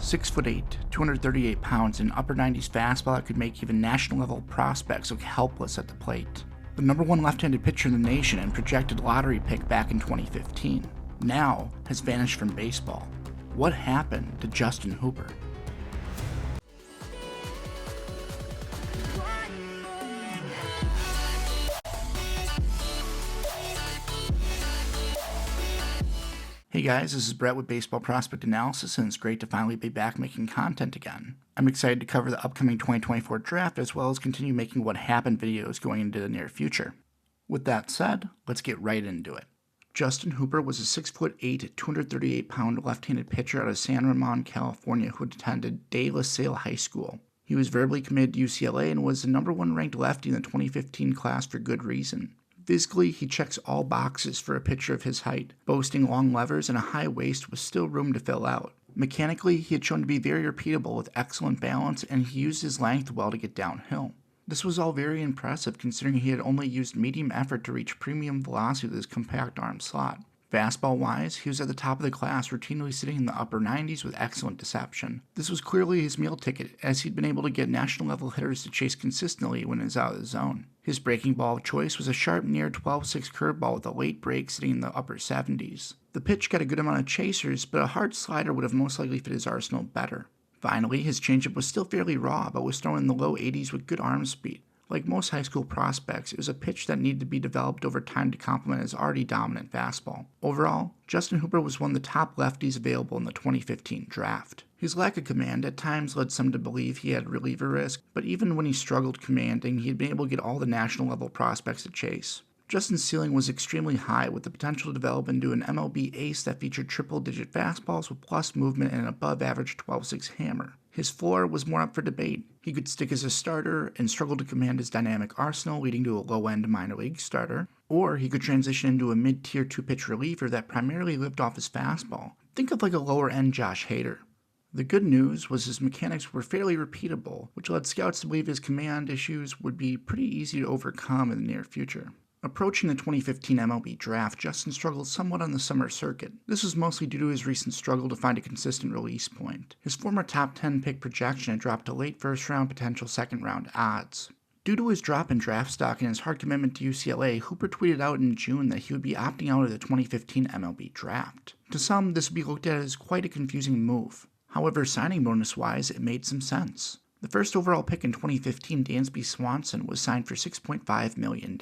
6'8", 238 pounds, and upper 90s fastball that could make even national-level prospects look helpless at the plate. The number one left-handed pitcher in the nation and projected lottery pick back in 2015, now has vanished from baseball. What happened to Justin Hooper? Hey guys, this is Brett with Baseball Prospect Analysis, and it's great to finally be back making content again. I'm excited to cover the upcoming 2024 draft as well as continue making what happened videos going into the near future. With that said, let's get right into it. Justin Hooper was a 6'8", 238-pound left-handed pitcher out of San Ramon, California who attended De La Salle High School. He was verbally committed to UCLA and was the number one ranked lefty in the 2015 class for good reason. Physically, he checks all boxes for a pitcher of his height, boasting long levers and a high waist with still room to fill out. Mechanically, he had shown to be very repeatable with excellent balance, and he used his length well to get downhill. This was all very impressive considering he had only used medium effort to reach premium velocity with his compact arm slot. Fastball-wise, he was at the top of the class, routinely sitting in the upper 90s with excellent deception. This was clearly his meal ticket, as he'd been able to get national-level hitters to chase consistently when he was out of the zone. His breaking ball of choice was a sharp near 12-6 curveball with a late break sitting in the upper 70s. The pitch got a good amount of chasers, but a hard slider would have most likely fit his arsenal better. Finally, his changeup was still fairly raw, but was thrown in the low 80s with good arm speed. Like most high school prospects, it was a pitch that needed to be developed over time to complement his already dominant fastball. Overall, Justin Hooper was one of the top lefties available in the 2015 draft. His lack of command at times led some to believe he had reliever risk, but even when he struggled commanding, he had been able to get all the national-level prospects to chase. Justin's ceiling was extremely high, with the potential to develop into an MLB ace that featured triple-digit fastballs with plus movement and an above-average 12-6 hammer. His floor was more up for debate. He could stick as a starter and struggle to command his dynamic arsenal, leading to a low-end minor league starter, or he could transition into a mid-tier two-pitch reliever that primarily lived off his fastball. Think of like a lower-end Josh Hader. The good news was his mechanics were fairly repeatable, which led scouts to believe his command issues would be pretty easy to overcome in the near future. Approaching the 2015 MLB draft, Justin struggled somewhat on the summer circuit. This was mostly due to his recent struggle to find a consistent release point. His former top 10 pick projection had dropped to late first round, potential second round odds. Due to his drop in draft stock and his hard commitment to UCLA, Hooper tweeted out in June that he would be opting out of the 2015 MLB draft. To some, this would be looked at as quite a confusing move. However, signing bonus-wise, it made some sense. The first overall pick in 2015, Dansby Swanson, was signed for $6.5 million,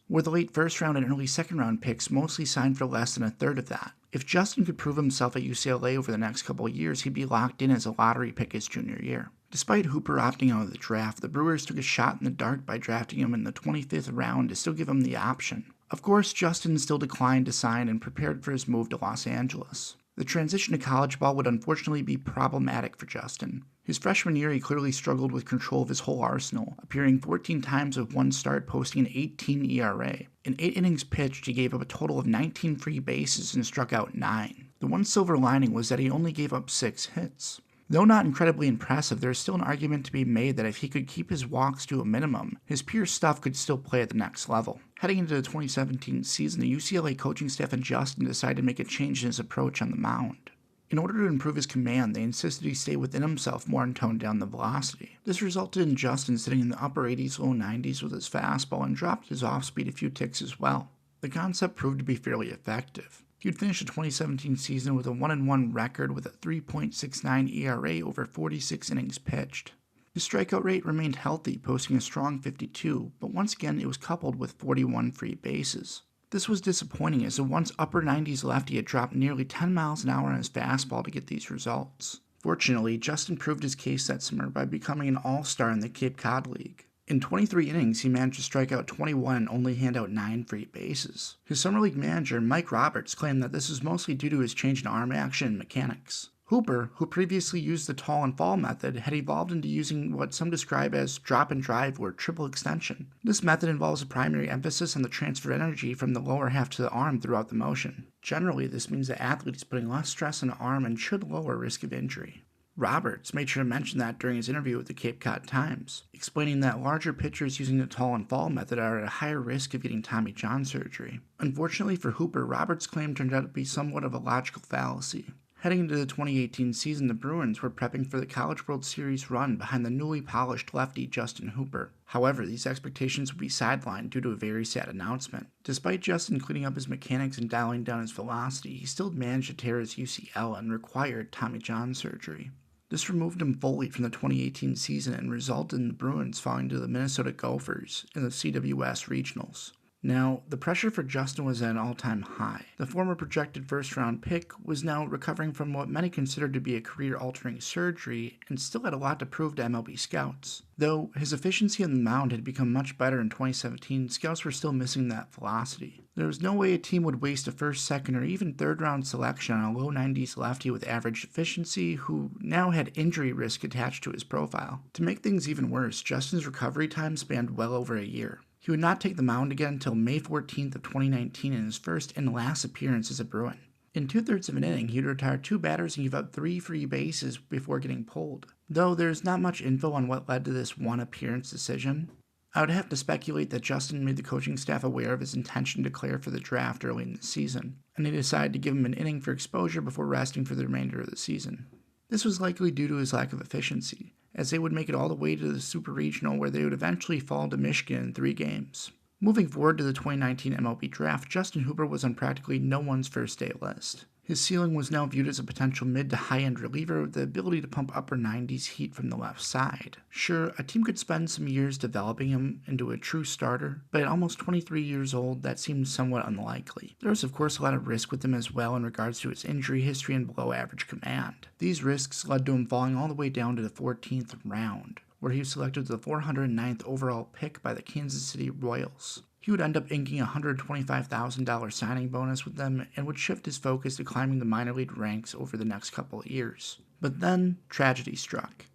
where the late first round and early second round picks mostly signed for less than a third of that. If Justin could prove himself at UCLA over the next couple of years, he'd be locked in as a lottery pick his junior year. Despite Hooper opting out of the draft, the Brewers took a shot in the dark by drafting him in the 25th round to still give him the option. Of course, Justin still declined to sign and prepared for his move to Los Angeles. The transition to college ball would unfortunately be problematic for Justin. His freshman year, he clearly struggled with control of his whole arsenal, appearing 14 times with one start, posting an 18 ERA. In 8 innings pitched, he gave up a total of 19 free bases and struck out 9. The one silver lining was that he only gave up 6 hits. Though not incredibly impressive, there is still an argument to be made that if he could keep his walks to a minimum, his pure stuff could still play at the next level. Heading into the 2017 season, the UCLA coaching staff and Justin decided to make a change in his approach on the mound. In order to improve his command, they insisted he stay within himself more and tone down the velocity. This resulted in Justin sitting in the upper 80s, low 90s with his fastball and dropped his off-speed a few ticks as well. The concept proved to be fairly effective. He would finish the 2017 season with a 1-1 record with a 3.69 ERA over 46 innings pitched. His strikeout rate remained healthy, posting a strong 52, but once again it was coupled with 41 free bases. This was disappointing as the once upper 90s lefty had dropped nearly 10 miles an hour on his fastball to get these results. Fortunately, Justin proved his case that summer by becoming an all-star in the Cape Cod League. In 23 innings, he managed to strike out 21 and only hand out 9 free bases. His summer league manager, Mike Roberts, claimed that this was mostly due to his change in arm action and mechanics. Hooper, who previously used the tall and fall method, had evolved into using what some describe as drop and drive or triple extension. This method involves a primary emphasis on the transfer energy from the lower half to the arm throughout the motion. Generally, this means the athlete is putting less stress on the arm and should lower risk of injury. Roberts made sure to mention that during his interview with the Cape Cod Times, explaining that larger pitchers using the tall and fall method are at a higher risk of getting Tommy John surgery. Unfortunately for Hooper, Roberts' claim turned out to be somewhat of a logical fallacy. Heading into the 2018 season, the Bruins were prepping for the College World Series run behind the newly polished lefty Justin Hooper. However, these expectations would be sidelined due to a very sad announcement. Despite Justin cleaning up his mechanics and dialing down his velocity, he still managed to tear his UCL and required Tommy John surgery. This removed him fully from the 2018 season and resulted in the Bruins falling to the Minnesota Gophers in the CWS Regionals. Now, the pressure for Justin was at an all-time high. The former projected first-round pick was now recovering from what many considered to be a career-altering surgery and still had a lot to prove to MLB scouts. Though his efficiency on the mound had become much better in 2017, scouts were still missing that velocity. There was no way a team would waste a first, second, or even third-round selection on a low 90s lefty with average efficiency who now had injury risk attached to his profile. To make things even worse, Justin's recovery time spanned well over a year. He would not take the mound again until May 14th of 2019 in his first and last appearance as a Bruin. In 2/3 of an inning, he would retire 2 batters and give up 3 free bases before getting pulled. Though there's not much info on what led to this one appearance decision, I would have to speculate that Justin made the coaching staff aware of his intention to declare for the draft early in the season, and they decided to give him an inning for exposure before resting for the remainder of the season. This was likely due to his lack of efficiency, as they would make it all the way to the Super Regional where they would eventually fall to Michigan in 3 games. Moving forward to the 2019 MLB Draft, Justin Hooper was on practically no one's first day list. His ceiling was now viewed as a potential mid to high-end reliever with the ability to pump upper 90s heat from the left side. Sure, a team could spend some years developing him into a true starter, but at almost 23 years old, that seemed somewhat unlikely. There was of course a lot of risk with him as well in regards to his injury history and below-average command. These risks led to him falling all the way down to the 14th round, where he was selected to the 409th overall pick by the Kansas City Royals. He would end up inking a $125,000 signing bonus with them and would shift his focus to climbing the minor league ranks over the next couple of years. But then, tragedy struck.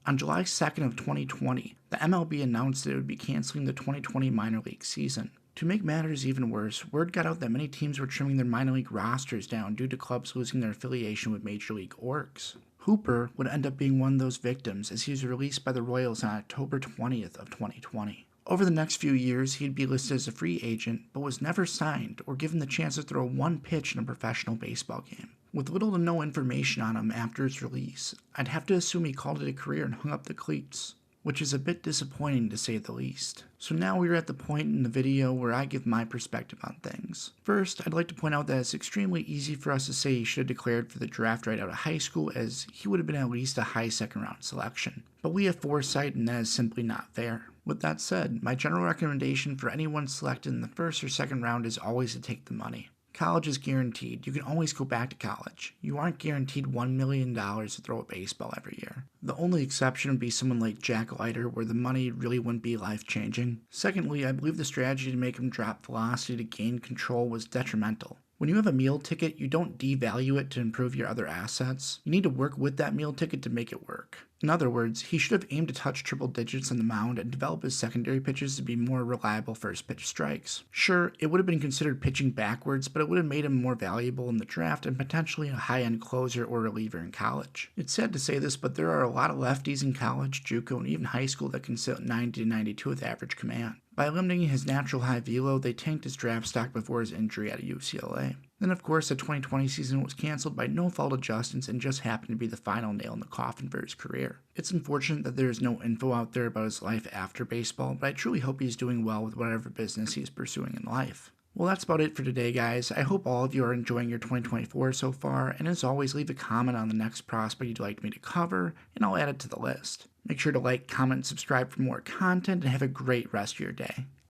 On July 2nd of 2020, the MLB announced that it would be canceling the 2020 minor league season. To make matters even worse, word got out that many teams were trimming their minor league rosters down due to clubs losing their affiliation with Major League orgs. Hooper would end up being one of those victims as he was released by the Royals on October 20th of 2020. Over the next few years, he'd be listed as a free agent, but was never signed or given the chance to throw one pitch in a professional baseball game. With little to no information on him after his release, I'd have to assume he called it a career and hung up the cleats, which is a bit disappointing to say the least. So now we're at the point in the video where I give my perspective on things. First, I'd like to point out that it's extremely easy for us to say he should have declared for the draft right out of high school, as he would have been at least a high second round selection. But we have foresight and that is simply not fair. With that said, my general recommendation for anyone selected in the first or second round is always to take the money. College is guaranteed. You can always go back to college. You aren't guaranteed $1 million to throw a baseball every year. The only exception would be someone like Jack Leiter, where the money really wouldn't be life-changing. Secondly, I believe the strategy to make him drop velocity to gain control was detrimental. When you have a meal ticket, you don't devalue it to improve your other assets. You need to work with that meal ticket to make it work. In other words, he should have aimed to touch triple digits on the mound and develop his secondary pitches to be more reliable first pitch strikes. Sure, it would have been considered pitching backwards, but it would have made him more valuable in the draft and potentially a high-end closer or reliever in college. It's sad to say this, but there are a lot of lefties in college, JUCO, and even high school that can sit at 90 to 92 with average command. By limiting his natural high velo, they tanked his draft stock before his injury at UCLA. Then of course the 2020 season was cancelled by no fault of Justin's and just happened to be the final nail in the coffin for his career. It's unfortunate that there is no info out there about his life after baseball, but I truly hope he's doing well with whatever business he is pursuing in life. Well, that's about it for today, guys. I hope all of you are enjoying your 2024 so far, and as always, leave a comment on the next prospect you'd like me to cover, and I'll add it to the list. Make sure to like, comment, and subscribe for more content, and have a great rest of your day.